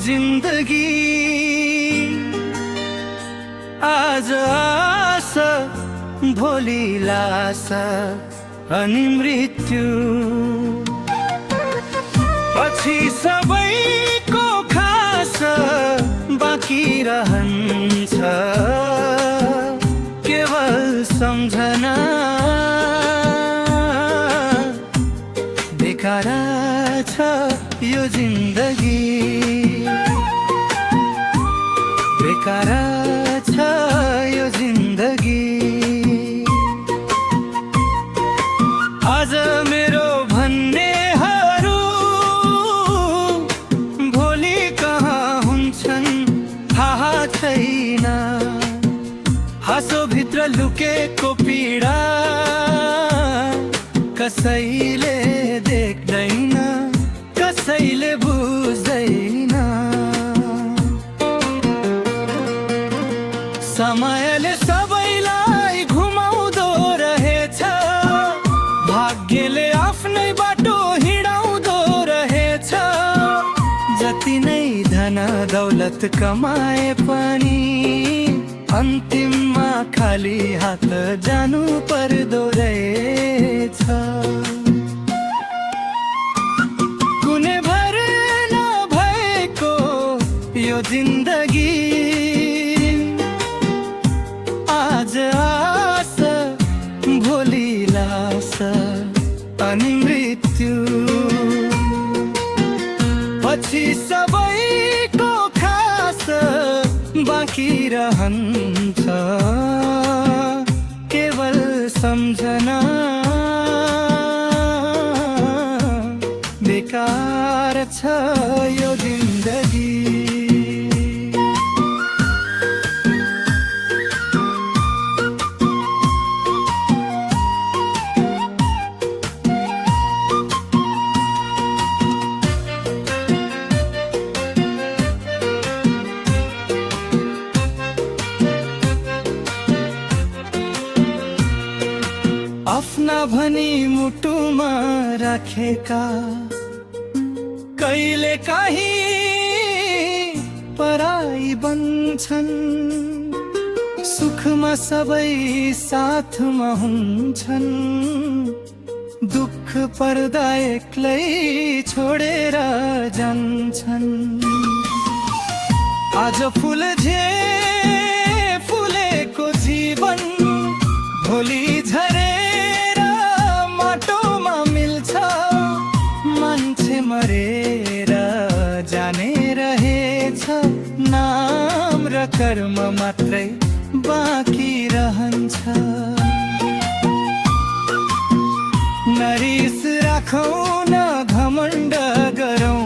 जिन्दगी आज आशा भोलि लासा अनि मृत्यु पछि सबैको खास बाँकी रहन्छ केवल सम्झना बेकार छ यो जिन्दगी बेकार छ यो जिन्दगी आज मेरो भन्नेहरू भोलि कहाँ हुन्छन् थाहा छैन हाँसोभित्र लुकेको पीडा कसैले देख्दैन कसैले बुझ्दैन समयले सबैलाई घुमाउँदो रहेछ भाग्यले आफ्नै बाटो हिँडाउँदो रहेछ जति नै धन दौलत कमाए पनि अन्तिममा खाली हात जानु पर्दो रहेछ कुनै भर नभएको यो जिन्दगी आज आशा भोलि लासा अनि मृत्यु पछि सबैको खास बाँकी रहन्छ केवल सम्झना बेकार छ यो जिन्दगी आफ्ना भनी मुटुमा राखेका कहिले काहीँ पराई बन्छन् सुखमा सबै साथमा हुन्छन् दुःख पर्दा एक्लै छोडेर जान्छन् आज फुल्झे फुलेको जीवन भोलि झरेर माटोमा मिल्छ मान्छे मरेर जाने रहेछ नाम र कर्म मात्रै बाँकी रहन्छ नरिस राखौँ न घमण्ड गरौँ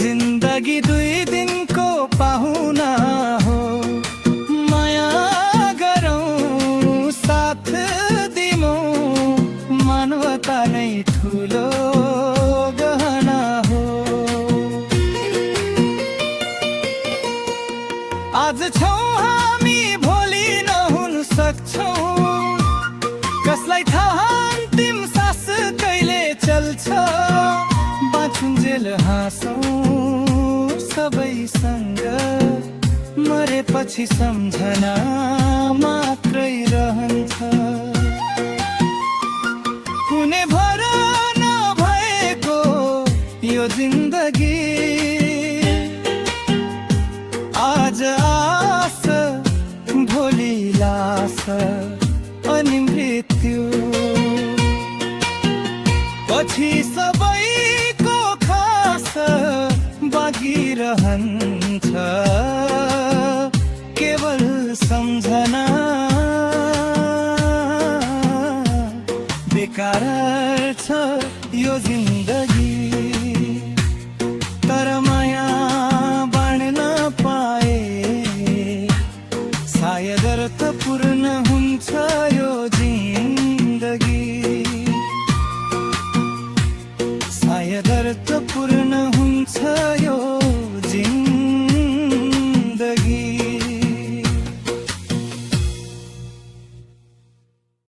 जिन्दगी दुई दिनको पाहुना हो माया गरौँ साथ दिमौँ मानवता नै ठुलो गहना हो आज छौँ हामी भोलि नहुन सक्छौँ कसलाई थाहा अन्तिम सास कहिले चल्छ बाँचुन्जेल हाँसौँ सबैसँग मरेपछि सम्झना मात्रै रहन्छ कुनै भर नभएको यो जिन्दगी आज आशा भोलि लासा अनि मृत्यु पछि सबैको खास बाँकी रहन्छ केवल सम्झना बेकार